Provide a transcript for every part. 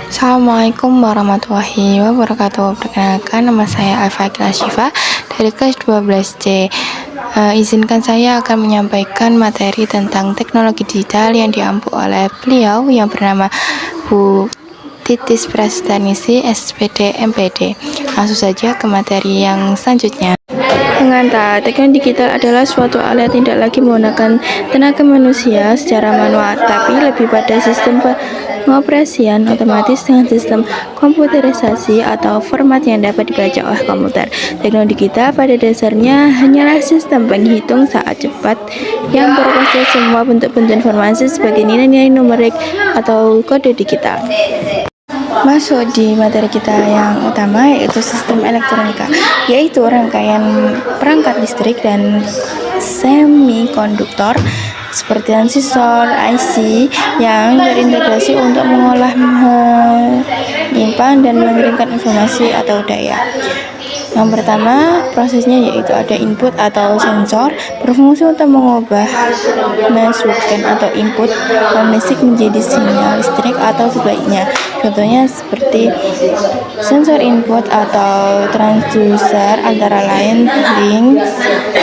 Assalamualaikum warahmatullahi wabarakatuh. Perkenalkan, nama saya Al-Fakila Syifa dari kelas 12C. Izinkan saya akan menyampaikan materi tentang teknologi digital yang diampu oleh beliau yang bernama Bu Titis Prastanisih, SPD, MPD. Langsung saja ke materi yang selanjutnya. Pengantar, teknologi digital adalah suatu alat tidak lagi menggunakan tenaga manusia secara manual, tapi lebih pada sistem pengoperasian otomatis dengan sistem komputerisasi atau format yang dapat dibaca oleh komputer. Teknologi digital pada dasarnya hanyalah sistem penghitung saat cepat yang berproses semua bentuk-bentuk informasi sebagai nilai-nilai numerik atau kode digital. Masuk di materi kita yang utama, yaitu sistem elektronika, yaitu rangkaian perangkat listrik dan semikonduktor seperti transistor, IC yang terintegrasi untuk mengolah, menyimpan, dan mengirimkan informasi atau daya. Yang pertama, prosesnya yaitu ada input atau sensor, berfungsi untuk mengubah masukan atau input non-listrik menjadi sinyal listrik atau sebaliknya. Contohnya seperti sensor input atau transducer antara lain link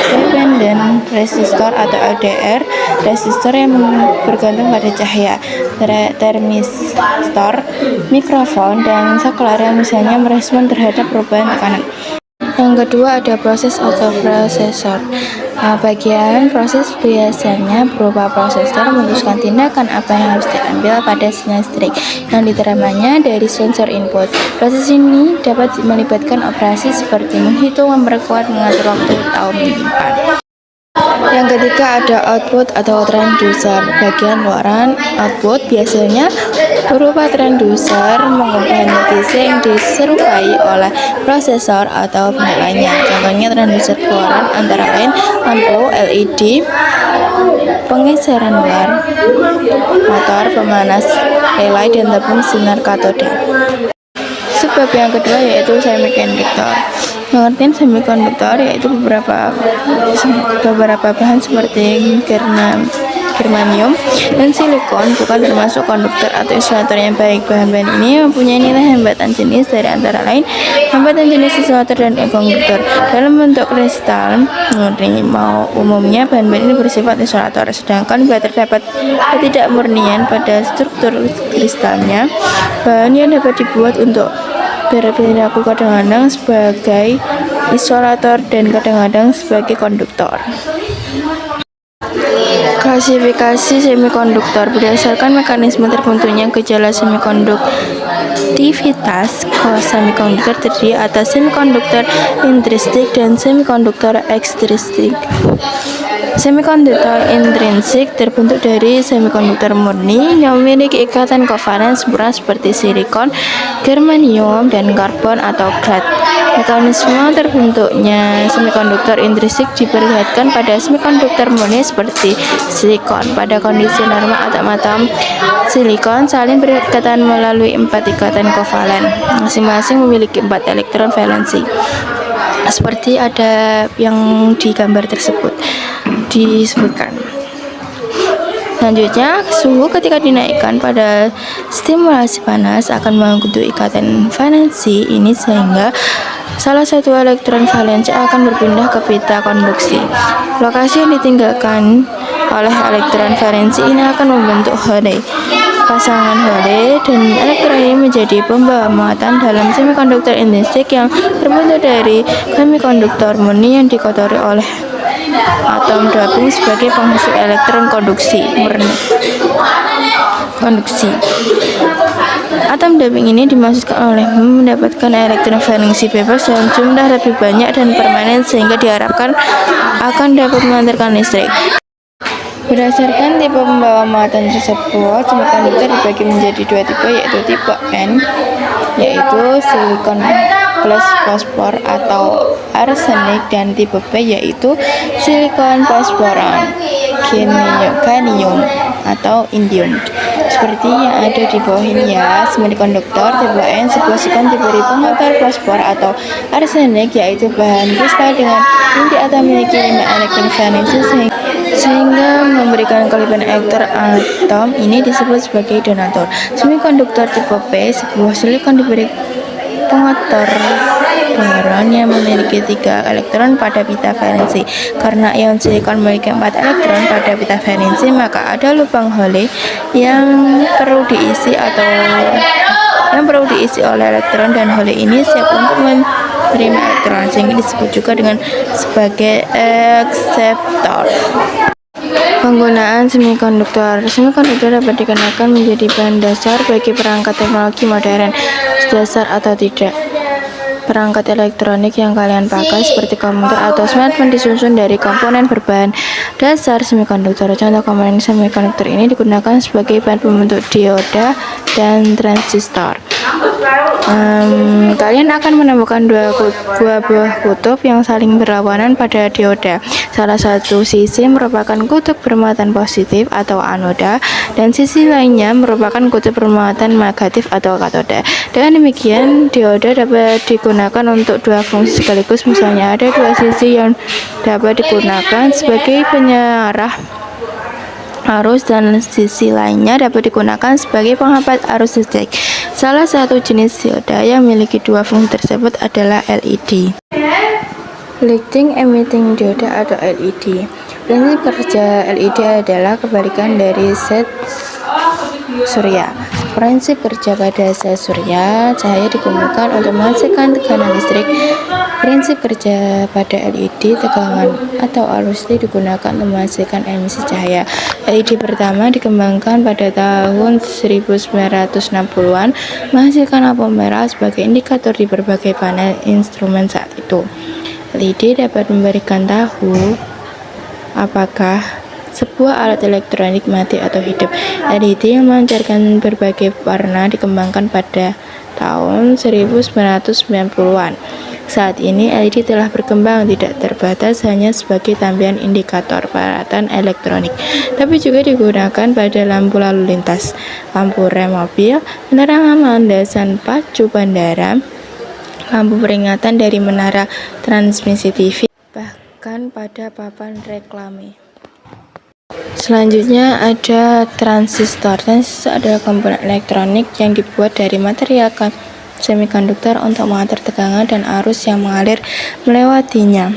dependent resistor atau LDR, resistor yang bergantung pada cahaya, termistor, mikrofon, dan saklar yang misalnya merespon terhadap perubahan tekanan. Yang kedua ada proses atau prosesor. Bagian proses biasanya berupa prosesor memutuskan tindakan apa yang harus diambil pada sinyal listrik yang diterimanya dari sensor input. Proses ini dapat melibatkan operasi seperti menghitung, memperkuat, mengatur waktu, atau menyimpan. Yang ketiga ada output atau transducer. Bagian luaran output biasanya berupa transducer mengubah notisi yang diserupai oleh prosesor atau benda lainnya. Contohnya transducer keluaran antara lain lampu LED, penggeseran luar, motor pemanas relay, dan tabung sinar katoda. Sebab yang kedua yaitu semikonduktor. Pengertian semikonduktor yaitu beberapa bahan seperti germanium dan silikon bukan termasuk konduktor atau isolator yang baik. Bahan-bahan ini mempunyai nilai hambatan jenis dari antara lain hambatan jenis isolator dan konduktor. Dalam bentuk kristal murni, umumnya bahan-bahan ini bersifat isolator, sedangkan bila terdapat ketidakmurnian pada struktur kristalnya, bahan yang dapat dibuat untuk berperilaku kadang-kadang sebagai isolator dan kadang-kadang sebagai konduktor. Klasifikasi semikonduktor berdasarkan mekanisme terbentuknya gejala semikonduktivitas. Semikonduktor terdiri atas semikonduktor intrinsik dan semikonduktor ekstrinsik. Semikonduktor intrinsik terbentuk dari semikonduktor murni yang memiliki ikatan kovalen sempurna seperti silikon, germanium, dan karbon atau glass. Mekanisme terbentuknya semikonduktor intrinsik diperlihatkan pada semikonduktor murni seperti silikon. Pada kondisi normal atom-atom silikon saling berikatan melalui 4 ikatan kovalen, masing-masing memiliki 4 elektron valensi. Seperti ada yang di gambar tersebut disebutkan. Selanjutnya, suhu ketika dinaikkan pada stimulasi panas akan membentuk ikatan valensi ini sehingga salah satu elektron valensi akan berpindah ke pita konduksi. Lokasi yang ditinggalkan oleh elektron valensi ini akan membentuk hole. Pasangan hole dan elektron ini menjadi pembawa muatan dalam semikonduktor intrinsik yang terbentuk dari semikonduktor murni yang dikotori oleh atom doping sebagai penghasil elektron murni. Atom doping ini dimaksudkan oleh mendapatkan elektron valensi bebas dalam jumlah lebih banyak dan permanen sehingga diharapkan akan dapat mengantarkan listrik. Berdasarkan tipe pembawa muatan tersebut, semikonduktor dibagi menjadi 2 tipe, yaitu tipe N, yaitu silikon plus fosfor atau arsenik, dan tipe B yaitu silikon plus boron, germanium atau indium. seperti yang ada di bawah ini ya. Semikonduktor tipe N, sebuah silikon diberi penghantar fosfor atau arsenik, yaitu bahan kristal dengan inti atom memiliki 5 elektron valensi sehingga memberikan kelebihan elektron. Atom ini disebut sebagai donatur. Semikonduktor tipe P, sebuah silikon diberi pengotor boron yang memiliki 3 elektron pada pita valensi. Karena ion silikon memiliki 4 elektron pada pita valensi, maka ada lubang Hole yang perlu diisi oleh elektron, dan Hole ini siap untuk menerima elektron, sehingga disebut juga dengan sebagai akseptor. Penggunaan semikonduktor. Semikonduktor dapat dikenakan menjadi bahan dasar bagi perangkat teknologi modern, dasar atau tidak. Perangkat elektronik yang kalian pakai seperti komputer atau smartphone disusun dari komponen berbahan dasar semikonduktor. Contoh komponen semikonduktor ini digunakan sebagai bahan pembentuk dioda dan transistor. Kalian akan menemukan dua buah kutub yang saling berlawanan pada dioda. Salah satu sisi merupakan kutub bermuatan positif atau anoda, dan sisi lainnya merupakan kutub bermuatan negatif atau katoda. Dengan demikian, dioda dapat digunakan untuk dua fungsi sekaligus. Misalnya, ada dua sisi yang dapat digunakan sebagai penyarah arus dan sisi lainnya dapat digunakan sebagai penghambat arus listrik. Salah satu jenis dioda yang memiliki dua fungsi tersebut adalah LED. Lighting emitting dioda atau LED. Prinsip kerja LED adalah kebalikan dari set surya. Prinsip kerja pada sel surya, cahaya digunakan untuk menghasilkan tekanan listrik. Prinsip kerja pada LED, tegangan atau arus listrik digunakan untuk menghasilkan emisi cahaya. LED pertama dikembangkan pada tahun 1960-an, menghasilkan lampu merah sebagai indikator di berbagai panel instrumen saat itu. LED dapat memberikan tahu apakah sebuah alat elektronik mati atau hidup. LED yang memancarkan berbagai warna dikembangkan pada tahun 1990-an. Saat ini LED telah berkembang tidak terbatas hanya sebagai tampilan indikator peralatan elektronik, tapi juga digunakan pada lampu lalu lintas, lampu rem mobil, penerangan landasan pacu bandara, lampu peringatan dari menara transmisi TV, bahkan pada papan reklame. Selanjutnya ada transistor. Transistor adalah komponen elektronik yang dibuat dari material semikonduktor untuk mengatur tegangan dan arus yang mengalir melewatinya.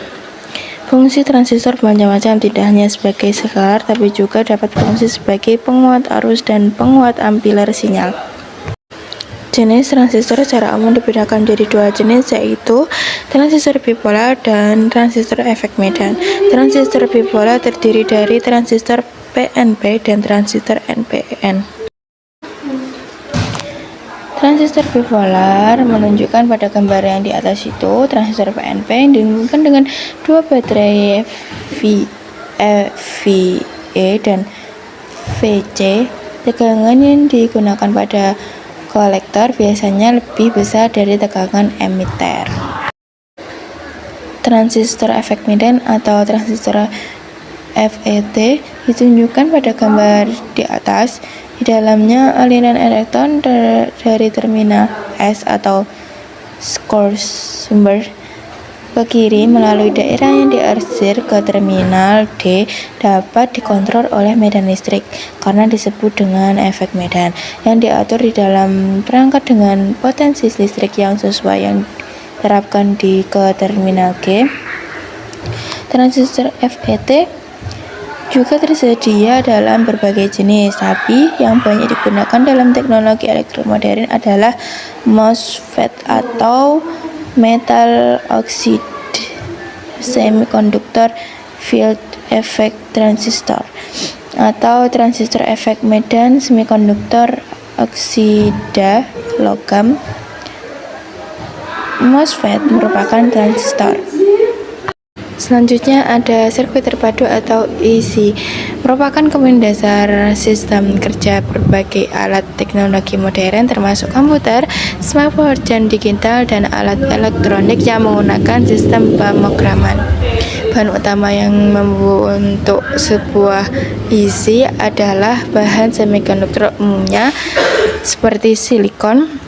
Fungsi transistor bermacam-macam, tidak hanya sebagai scalar, tapi juga dapat berfungsi sebagai penguat arus dan penguat amplifier sinyal. Jenis transistor secara umum dibedakan menjadi dua jenis, yaitu transistor bipolar dan transistor efek Medan. Transistor bipolar terdiri dari transistor PNP dan transistor NPN. Transistor bipolar menunjukkan pada gambar yang di atas itu. Transistor PNP dihubungkan dengan dua baterai VE dan VC. Tegangan yang digunakan pada kolektor biasanya lebih besar dari tegangan emitter. Transistor efek Medan atau transistor FET ditunjukkan pada gambar di atas. Di dalamnya aliran elektron dari terminal S atau source sumber ke kiri melalui daerah yang diarsir ke terminal D dapat dikontrol oleh medan listrik karena disebut dengan efek Medan yang diatur di dalam perangkat dengan potensi listrik yang sesuai yang diterapkan ke terminal G. Transistor FET juga tersedia dalam berbagai jenis, tapi yang banyak digunakan dalam teknologi elektromodern adalah MOSFET atau Metal Oxide Semiconductor Field Effect Transistor atau transistor efek Medan semikonduktor oksida logam. MOSFET merupakan transistor. Selanjutnya ada sirkuit terpadu atau IC, merupakan komponen dasar sistem kerja berbagai alat teknologi modern termasuk komputer, smartphone digital, dan alat elektronik yang menggunakan sistem pemrograman. Bahan utama yang membentuk sebuah IC adalah bahan semikonduktor, umumnya seperti silikon,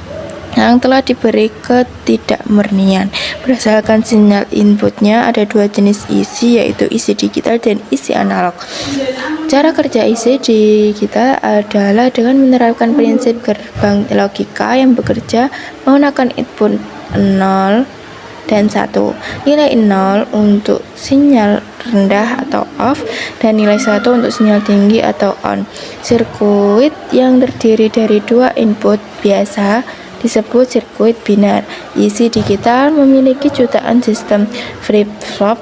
yang telah diberi ketidakmurnian. Berdasarkan sinyal inputnya ada dua jenis IC, yaitu IC digital dan IC analog. Cara kerja IC digital adalah dengan menerapkan prinsip gerbang logika yang bekerja menggunakan input 0 dan 1. Nilai 0 untuk sinyal rendah atau off dan nilai 1 untuk sinyal tinggi atau on. Sirkuit yang terdiri dari dua input biasa disebut sirkuit binar. IC digital memiliki jutaan sistem flip-flop,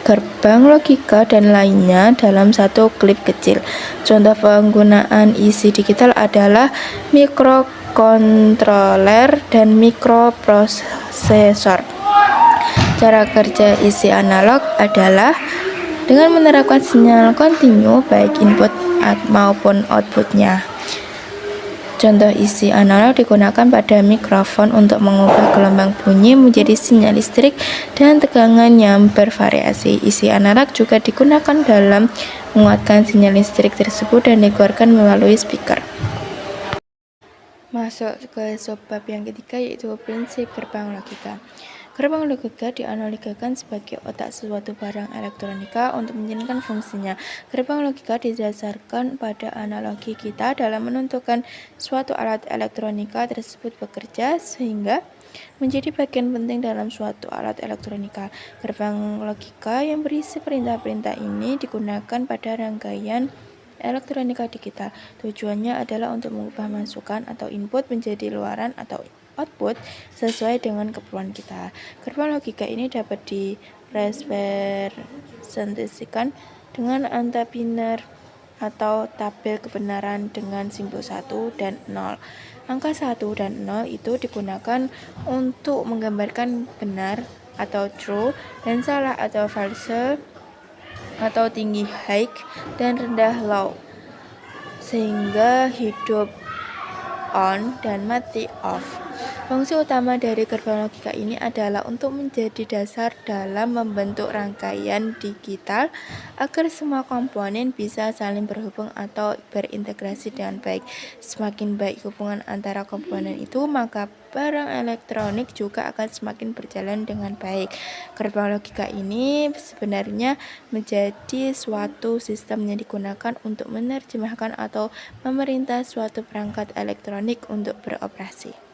gerbang logika, dan lainnya dalam satu klip kecil. Contoh penggunaan IC digital adalah mikrokontroler dan mikroprosesor. Cara kerja IC analog adalah dengan menerapkan sinyal kontinu baik input maupun outputnya. Contoh IC analog digunakan pada mikrofon untuk mengubah gelombang bunyi menjadi sinyal listrik dan tegangan yang bervariasi. IC analog juga digunakan dalam menguatkan sinyal listrik tersebut dan dikeluarkan melalui speaker. Masuk ke subbab yang ketiga, yaitu prinsip gerbang logika. Gerbang logika dianalogikan sebagai otak suatu barang elektronika untuk menjalankan fungsinya. Gerbang logika didasarkan pada analogi kita dalam menentukan suatu alat elektronika tersebut bekerja sehingga menjadi bagian penting dalam suatu alat elektronika. Gerbang logika yang berisi perintah-perintah ini digunakan pada rangkaian elektronika digital. Tujuannya adalah untuk mengubah masukan atau input menjadi luaran atau output sesuai dengan keperluan kita. Gerbang logika ini dapat direpresentasikan dengan angka biner atau tabel kebenaran dengan simbol 1 dan 0. Angka 1 dan 0 itu digunakan untuk menggambarkan benar atau true dan salah atau false, atau tinggi high dan rendah low, sehingga hidup on dan mati off. Fungsi utama dari gerbang logika ini adalah untuk menjadi dasar dalam membentuk rangkaian digital agar semua komponen bisa saling berhubung atau berintegrasi dengan baik. Semakin baik hubungan antara komponen itu, maka barang elektronik juga akan semakin berjalan dengan baik. Gerbang logika ini sebenarnya menjadi suatu sistem yang digunakan untuk menerjemahkan atau memerintah suatu perangkat elektronik untuk beroperasi.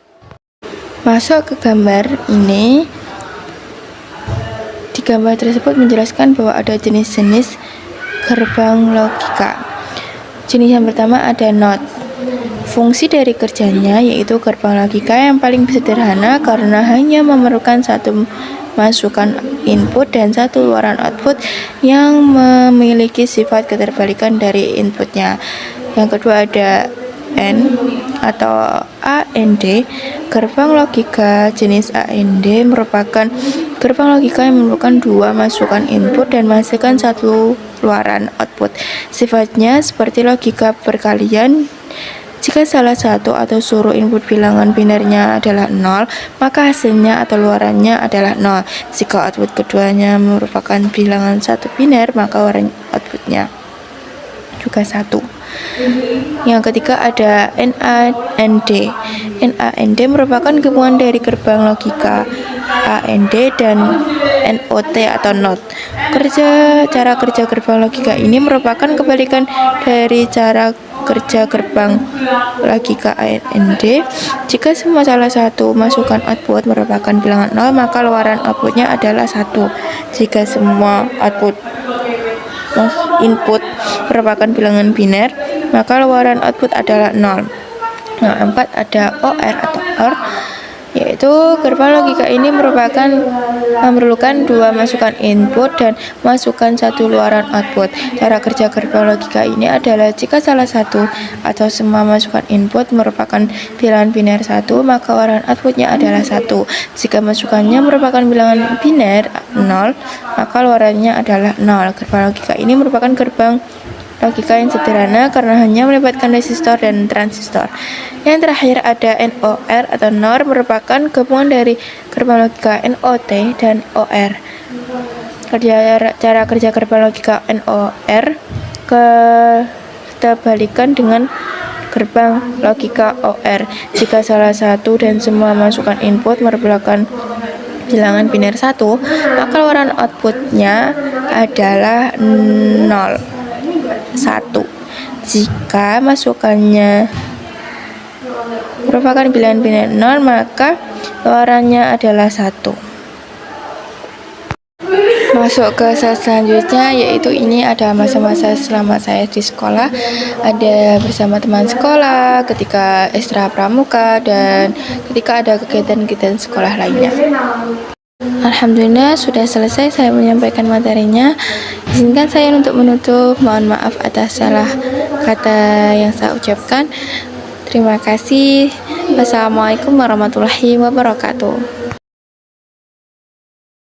Masuk ke gambar ini. Di gambar tersebut menjelaskan bahwa ada jenis-jenis gerbang logika. Jenis yang pertama ada NOT. Fungsi dari kerjanya yaitu gerbang logika yang paling sederhana karena hanya memerlukan satu masukan input dan satu luaran output yang memiliki sifat keterbalikan dari inputnya. Yang kedua ada N atau AND. Gerbang logika jenis AND merupakan gerbang logika yang memerlukan dua masukan input dan menghasilkan satu luaran output. Sifatnya seperti logika perkalian. Jika salah satu atau seluruh input bilangan binarnya adalah 0, maka hasilnya atau luarannya adalah 0. Jika output keduanya merupakan bilangan satu binar, maka luaran outputnya juga 1. Yang ketiga ada NAND. NAND merupakan gabungan dari gerbang logika AND dan NOT atau NOT. Cara kerja gerbang logika ini merupakan kebalikan dari cara kerja gerbang logika AND. Jika semua salah satu masukan output merupakan bilangan 0, maka luaran outputnya adalah 1. Jika semua output input merupakan bilangan biner, maka luaran output adalah 0. Yang keempat ada OR atau OR, yaitu gerbang logika ini memerlukan dua masukan input dan masukan satu luaran output. Cara kerja gerbang logika ini adalah jika salah satu atau semua masukan input merupakan bilangan biner 1, maka luaran outputnya adalah 1. Jika masukannya merupakan bilangan biner 0, maka luarannya adalah 0. Gerbang logika ini merupakan gerbang logika yang sederhana karena hanya melibatkan resistor dan transistor. Yang terakhir ada NOR atau NOR, merupakan gabungan dari gerbang logika NOT dan OR. cara kerja gerbang logika NOR kita dengan gerbang logika OR. Jika salah satu dan semua masukan input merupakan bilangan biner 1, maka keluaran outputnya adalah 0, 1. Jika masukannya merupakan bilangan biner 0, maka keluarannya adalah 1. Masuk ke slide selanjutnya, yaitu ini ada masa-masa selama saya di sekolah, ada bersama teman sekolah, ketika ekstra pramuka, dan ketika ada kegiatan-kegiatan sekolah lainnya. Alhamdulillah sudah selesai saya menyampaikan materinya. Izinkan saya untuk menutup, mohon maaf atas salah kata yang saya ucapkan. Terima kasih. Wassalamualaikum warahmatullahi wabarakatuh.